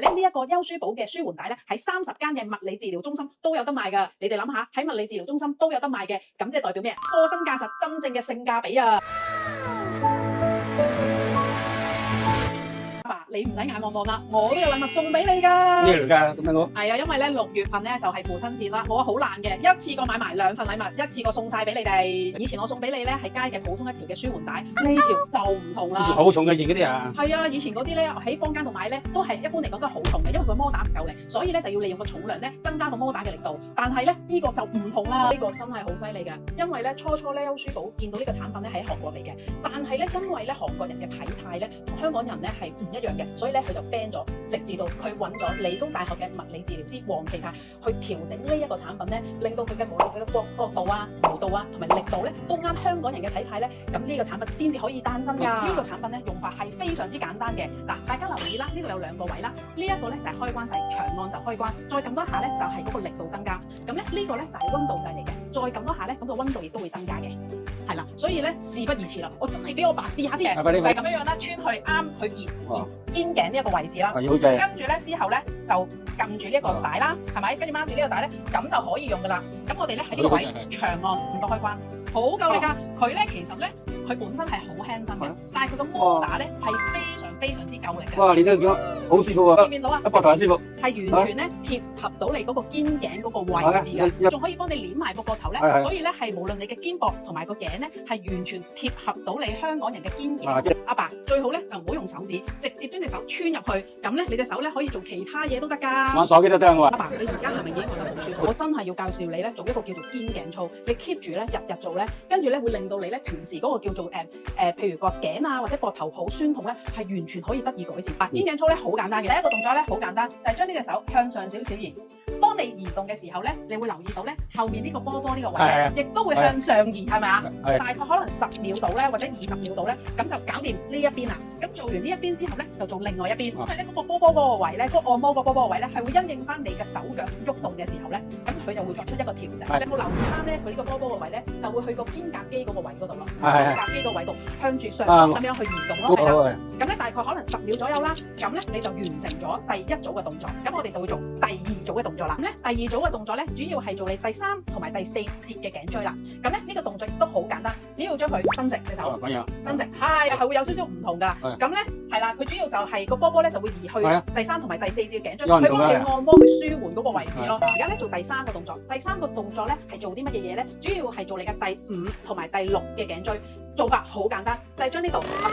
呢一個優舒寶嘅舒緩帶咧，喺30間嘅物理治療中心都有得賣㗎。你哋諗下，喺物理治療中心都有得賣嘅，咁即係代表咩？貨真價實，真正嘅性價比啊！你唔使眼望望啦，我都有禮物送俾你噶。咩嚟㗎？咁樣我係啊，因為咧6月份咧就係父親節啦，我好懶嘅，一次過買埋2份禮物，一次過送晒俾你哋。以前我送俾你咧係街嘅普通一條嘅舒緩帶，呢條就唔同啦。呢條好重嘅嘢嗰啲啊。係啊，以前嗰啲咧喺坊間度買咧都係一般嚟講都係好重嘅，因為佢摩打唔夠力，所以咧就要利用個重量咧增加個摩打嘅力度。但係咧呢個就唔同啦，呢個真係好犀利嘅，因為咧初咧優舒寶見到呢個產品咧係喺韓國嚟嘅，但係咧因為咧韓國人嘅體態咧同香港人咧係唔一樣嘅，所以咧佢就 ban 咗，直至到佢揾咗理工大學嘅物理治療師黃奇泰去調整呢一個產品咧，令到佢嘅無論佢嘅角度啊、弧度啊同埋力度咧都啱香港人嘅體態咧，咁呢個產品先至可以誕生㗎。呢個產品咧用法係非常之簡單嘅。嗱，大家留意啦，呢度有2個位啦，呢一個咧就係開關掣，長按就開關，再撳多下咧就係嗰個力度增加。咁咧呢個咧就係溫度掣嚟嘅，再撳多下咧咁個溫度亦都會增加嘅。係啦，所以咧事不宜遲啦，我真係俾我爸試下先，就係咁樣樣啦，穿去啱佢肩頸呢一個位置啦，跟住咧之後咧就撳住呢一個帶啦，係咪？跟住掹住呢個帶咧，咁就可以用噶啦。咁我哋咧喺呢個位長按唔該開關，好夠力㗎。佢咧其實咧佢本身係好輕身嘅，但係佢個摩打咧係非常之夠力嘅。哇！你都見到好舒服啊！見唔見到啊？膊頭舒服，係完全咧貼合到你嗰個肩頸嗰個位置㗎，仲可以幫你攣埋個膊頭咧，所以咧係無論你嘅肩膊同埋個頸咧係完全貼合到你香港人嘅肩頸。阿爸最好咧就唔好用手指，直接將隻手穿入去，咁咧你隻手咧可以做其他嘢都得㗎。玩手機都得我話。阿爸，你而家係咪已經覺得好舒服？我真係要介紹你咧做一個叫做肩頸操，你 keep 住咧日做咧，跟住咧會令到你咧平時嗰個叫做譬如個頸啊或者膊頭好酸痛咧係完全可以得以改善。嗱，肩頸操咧好簡單嘅，第一個動作咧好簡單，就係將呢隻手向上少少移。當你移動嘅時候咧，你會留意到咧後面呢個波波呢個位，亦都會向上移，係咪啊？大概可能10秒度咧，或者20秒度咧，咁就搞掂呢一邊啦。咁做完呢一邊之後咧，就做另外一邊。因為咧嗰個波波嗰個位咧，嗰個按摩個波波位咧，係會因應翻你嘅手腳喐動嘅時候咧，咁佢就會作出一個調整。你有冇留意翻咧？佢呢個波波個位咧，就會去個肩胛肌嗰個位嗰度咯。肩胛肌個位度向住上咁樣去移動咯，係啦。咁咧大概可能10秒左右啦。咁咧你就完成咗第一組嘅動作。咁我哋就會做第2組嘅動作啦。咁咧第2組嘅動作咧，主要係做你第3同埋第4節嘅頸椎啦。咁咧呢個動作亦都好簡單，只要將佢伸直隻手，伸直係會有少少唔同㗎。咁咧係啦，佢主要就係個波波咧就會移去第3同埋第4節頸椎，去幫你按摩去舒緩嗰個位置咯。而家咧做第3個動作，第3個動作咧係做啲乜嘢嘢咧？主要係做你嘅第5同埋第6嘅頸椎。做法好簡單，就係將呢度打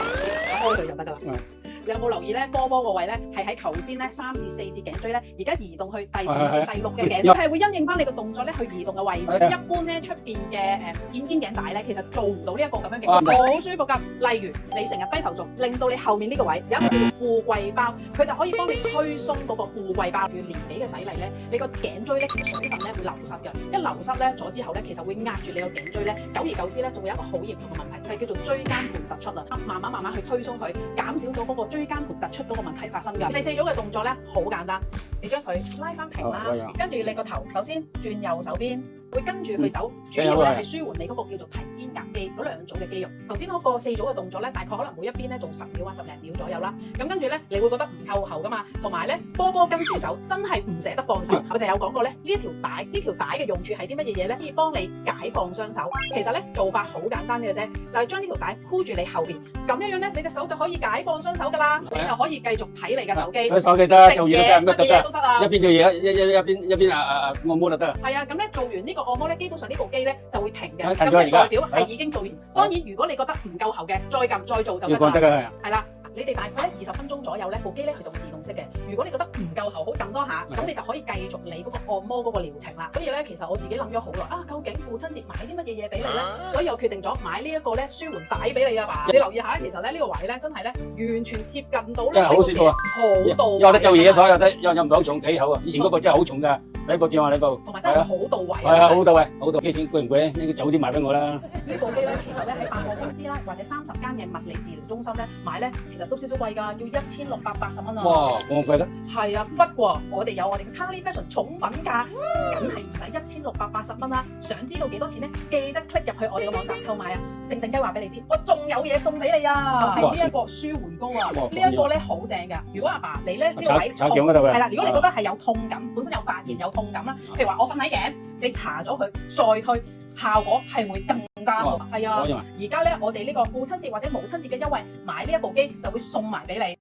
開佢就得㗎啦。你有冇留意咧？波波個位咧係喺頭先咧3至4節頸椎咧，而家移動去第5至第6嘅頸椎，係會因應翻你個動作咧去移動嘅位置。一般咧出邊嘅肩頸帶咧，其實做唔到呢一個咁樣嘅，好舒服㗎。例如你成日低頭族，令到你後面呢個位有一個叫做富貴包，佢就可以幫你推鬆嗰個富貴包。越年紀嘅洗禮咧，你個頸椎咧其實水分咧會流失嘅，一流失咧咗之後咧，其實會壓住你個頸椎咧，久而久之咧，仲會有一個好嚴重嘅問題，就係叫做椎間盤突出啦。慢慢去推鬆佢，減少咗嗰個椎間盤突出嗰個問題發生㗎。第4組嘅動作咧好簡單，你將佢拉翻平啦，跟住你個頭首先轉右手邊，會跟住去走，主要咧係舒緩你嗰個叫做提肩胛肌嗰2組嘅肌肉。頭先嗰個4組嘅動作咧，大概可能每一邊咧做10秒啊10零秒左右啦。咁跟住咧，你會覺得唔夠喉㗎嘛，同埋咧波波跟住走，真係唔捨得放手。我就有講過咧，呢條帶嘅用處係啲乜嘢嘢咧？可以幫你解放雙手。其實咧做法好簡單嘅啫，就係將呢條帶箍住你後邊，咁樣咧，你隻手就可以解放雙手㗎啦。你就可以繼續睇你嘅手機，睇手機得，做嘢乜嘢都得啊。一邊做嘢，一邊按摩就得。係啊，咁咧做完呢個按摩咧，基本上呢部機咧就會停嘅，咁就代表係已經做完。當然，如果你覺得唔夠喉嘅，再撳再做就得啦。係啦。你哋大概咧20分鐘左右咧，部機咧佢就會自動熄嘅。如果你覺得唔夠喉，好撳多下，咁你就可以繼續你嗰個按摩嗰個療程啦。所以咧，其實我自己諗咗好耐啊，究竟父親節買啲乜嘢嘢俾你咧？所以我決定咗買呢一個咧舒緩帶俾你啊嘛。你留意下，其實咧呢個位咧真係咧完全貼近到咧，好舒服啊，好到有得做嘢，所有得又唔係好重幾厚啊。以前嗰個真係好重㗎。呢部見話呢部，同埋真係好到位係啊，好到位，好到。幾錢貴唔貴咧？應該早啲賣俾我啦。呢部機咧，其實咧喺百貨公司啦，或者30間嘅物理治療中心咧買咧，其實都少少貴㗎，要1680蚊啊！哇，咁貴得？係啊，不過我哋有我哋嘅 Carly Fashion 重品價，梗係唔使1680蚊啦。想知道幾多錢咧？記得 click 入去我哋嘅網站購買啊！靜靜雞話俾你知，我仲有嘢送俾你啊！係呢一個舒緩膏啊！呢一個咧好正㗎。如果阿爸你咧呢個位炒薑嗰度嘅，係啦，如果你覺得係有痛感，本身有發炎有痛感啦，譬如話我瞓喺頸，你搽咗佢再推，效果係會更加好。係啊，而家咧我哋呢個父親節或者母親節嘅優惠，買呢一部機就會送埋俾你。